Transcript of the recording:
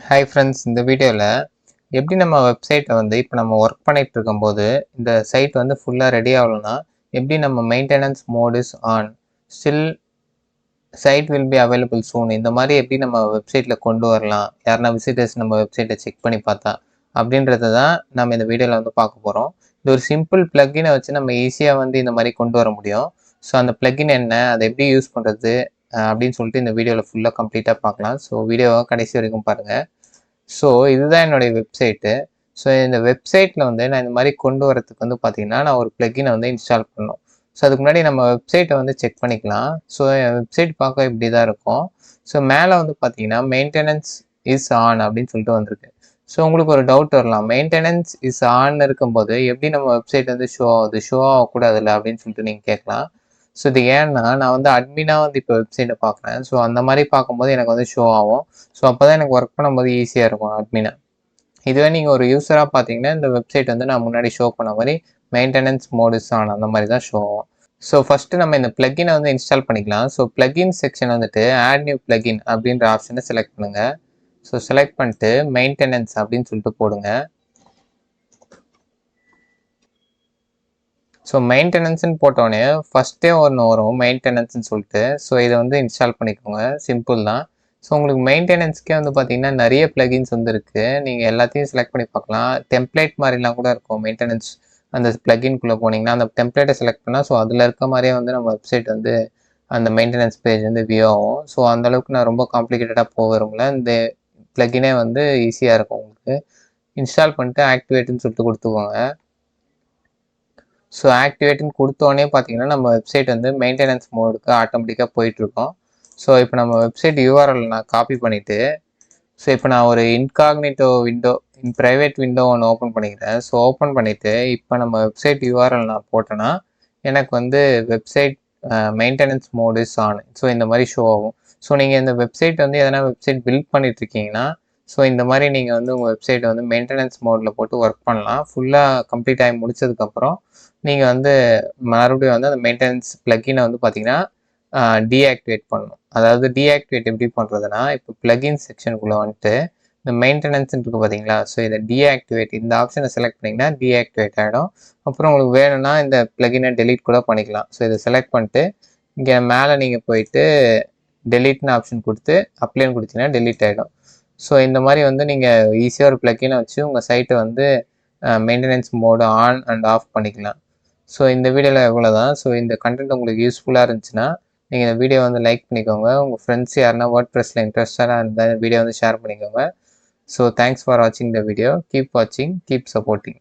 Hi friends, இந்த வீடியோவில் எப்படி நம்ம வெப்சைட்டை வந்து இப்போ நம்ம ஒர்க் பண்ணிகிட்டு இருக்கும்போது இந்த சைட் வந்து ஃபுல்லாக ரெடி ஆகலைன்னா எப்படி நம்ம maintenance mode is on still site will be available soon இந்த மாதிரி எப்படி நம்ம வெப்சைட்டில் கொண்டு வரலாம், யாருன்னா விசிட்டர்ஸ் நம்ம வெப்சைட்டை செக் பண்ணி பார்த்தா அப்படின்றத தான் நம்ம இந்த வீடியோவில் வந்து பார்க்க போகிறோம். இது ஒரு சிம்பிள் பிளக்கினை வச்சு நம்ம ஈஸியாக வந்து இந்த மாதிரி கொண்டு வர முடியும். ஸோ அந்த பிளக்கின் என்ன, அதை எப்படி யூஸ் பண்ணுறது அப்படின்னு சொல்லிட்டு இந்த வீடியோவில் ஃபுல்லாக கம்ப்ளீட்டாக பார்க்கலாம். ஸோ வீடியோவை கடைசி வரைக்கும் பாருங்கள். ஸோ இதுதான் என்னுடைய வெப்சைட்டு. ஸோ இந்த வெப்சைட்டில் வந்து நான் இந்த மாதிரி கொண்டு வரதுக்கு வந்து பார்த்தீங்கன்னா நான் ஒரு பிளக்கினை வந்து இன்ஸ்டால் பண்ணணும். ஸோ அதுக்கு முன்னாடி நம்ம வெப்சைட்டை வந்து செக் பண்ணிக்கலாம். ஸோ என் வெப்சைட் பார்க்க இப்படி தான் இருக்கும். ஸோ மேலே வந்து பார்த்தீங்கன்னா மெயின்டெனன்ஸ் இஸ் ஆன் அப்படின்னு சொல்லிட்டு வந்திருக்கு. ஸோ உங்களுக்கு ஒரு டவுட் வரலாம், மெயின்டெனன்ஸ் இஸ் ஆன் இருக்கும்போது எப்படி நம்ம வெப்சைட் வந்து ஷோ ஆகுது, ஷோ ஆகக்கூடாதுல்ல அப்படின்னு சொல்லிட்டு நீங்கள் கேட்கலாம். ஸோ இது ஏன்னா நான் வந்து அட்மினாக வந்து இப்போ வெப்சைட்டை பார்க்குறேன். ஸோ அந்த மாதிரி பார்க்கும்போது எனக்கு வந்து ஷோ ஆகும். ஸோ அப்போ தான் எனக்கு ஒர்க் பண்ணும்போது ஈஸியாக இருக்கும் அட்மினை. இதுவே நீங்கள் ஒரு யூஸராக பார்த்தீங்கன்னா இந்த வெப்சைட் வந்து நான் முன்னாடி ஷோ பண்ண மாதிரி மெயின்டெனன்ஸ் மோடிஸ் ஆன் அந்த மாதிரி தான் ஷோ ஆகும். ஸோ ஃபஸ்ட்டு நம்ம இந்த பிளக்கினை வந்து இன்ஸ்டால் பண்ணிக்கலாம். ஸோ பிளக்கின் செக்ஷன் வந்துட்டு ஆட் நியூ பிளக்கின் அப்படின்ற ஆப்ஷனை செலக்ட் பண்ணுங்கள். ஸோ செலக்ட் பண்ணிட்டு மெயின்டெனன்ஸ் அப்படின்னு சொல்லிட்டு போடுங்க. ஸோ மெயின்டெனன்ஸ்னு போட்டோடனே ஃபஸ்ட்டே ஒன்று வரும் மெயின்டெனன்ஸ்னு சொல்லிட்டு. ஸோ இதை வந்து இன்ஸ்டால் பண்ணிக்கோங்க, சிம்பிள் தான். ஸோ உங்களுக்கு மெயின்டெனன்ஸ்க்கே வந்து பார்த்தீங்கன்னா நிறைய பிளகின்ஸ் வந்து இருக்குது. நீங்கள் எல்லாத்தையும் செலக்ட் பண்ணி பார்க்கலாம். டெம்ப்ளேட் மாதிரிலாம் கூட இருக்கும் மெயின்டெனன்ஸ். அந்த பிளகின்குள்ளே போனீங்கன்னா அந்த டெம்ப்ளேட்டை செலக்ட் பண்ணால் ஸோ அதில் இருக்க மாதிரியே வந்து நம்ம வெப்சைட் வந்து அந்த மெயின்டெனன்ஸ் பேஜ் வந்து வியூ ஆகும். ஸோ அந்தளவுக்கு நான் ரொம்ப காம்ப்ளிகேட்டடாக போக விரும்பல. இந்த பிளகினே வந்து ஈஸியாக இருக்கும் உங்களுக்கு. இன்ஸ்டால் பண்ணிட்டு ஆக்டிவேட்டுன்னு சொல்லிட்டு கொடுத்துக்கோங்க. ஸோ ஆக்டிவேட்டுன்னு கொடுத்தோடனே பார்த்தீங்கன்னா நம்ம வெப்சைட் வந்து மெயின்டெனன்ஸ் மோடுக்கு ஆட்டோமேட்டிக்காக போயிட்டுருக்கோம். ஸோ இப்போ நம்ம வெப்சைட் யூஆர்எல் நான் காப்பி பண்ணிவிட்டு, ஸோ இப்போ நான் ஒரு இன்காக்னிட்டோ விண்டோ ப்ரைவேட் விண்டோ ஒன்று ஓப்பன் பண்ணிக்கிறேன். ஸோ ஓப்பன் பண்ணிவிட்டு இப்போ நம்ம வெப்சைட் யூஆர்எல் நான் போட்டேன்னா எனக்கு வந்து website maintenance mode is on so இந்த மாதிரி ஷோ ஆகும். ஸோ நீங்கள் இந்த வெப்சைட் வந்து எதனா வெப்சைட் பில்ட் பண்ணிட்டுருக்கீங்கன்னா ஸோ இந்த மாதிரி நீங்கள் வந்து உங்கள் வெப்சைட்டை வந்து மெயின்டெனன்ஸ் மோடில் போட்டு ஒர்க் பண்ணலாம். ஃபுல்லாக கம்ப்ளீட் ஆகி முடிச்சதுக்கப்புறம் நீங்கள் வந்து மறுபடியும் வந்து அந்த மெயின்டெனன்ஸ் பிளக்கினை வந்து பார்த்தீங்கன்னா டீஆக்டிவேட் பண்ணணும். அதாவது டீஆக்டிவேட் எப்படி பண்ணுறதுனா, இப்போ பிளகின் செக்ஷனுக்குள்ளே வந்துட்டு இந்த மெயின்டெனன்ஸ் இருக்குது பார்த்தீங்களா, ஸோ இதை டீஆக்டிவேட் இந்த ஆப்ஷனை செலக்ட் பண்ணிங்கன்னா டீஆக்டிவேட் ஆகிடும். அப்புறம் உங்களுக்கு வேணும்னா இந்த பிளகினை டெலீட் கூட பண்ணிக்கலாம். ஸோ இதை செலக்ட் பண்ணிட்டு இங்கே மேலே நீங்கள் போயிட்டு டெலீட்னு ஆப்ஷன் கொடுத்து அப்ளைன்னு கொடுத்தீங்கன்னா டெலீட் ஆகிடும். ஸோ இந்த மாதிரி வந்து நீங்கள் ஈஸியாக ஒரு பிளக்கினை வச்சு உங்கள் சைட்டை வந்து maintenance mode on and half பண்ணிக்கலாம். ஸோ இந்த வீடியோவில் எவ்வளோ தான். ஸோ இந்த கண்டென்ட் உங்களுக்கு யூஸ்ஃபுல்லாக இருந்துச்சுன்னா நீங்கள் இந்த வீடியோ வந்து லைக் பண்ணிக்கோங்க. உங்கள் ஃப்ரெண்ட்ஸ் யாருன்னா வேர்ட்பிரஸ்ல இன்ட்ரெஸ்டாக இருந்தால் இந்த வீடியோ வந்து ஷேர் பண்ணிக்கோங்க. ஸோ தேங்க்ஸ் ஃபார் வாட்சிங் த வீடியோ. கீப் வாட்சிங், கீப் சப்போர்ட்டிங்.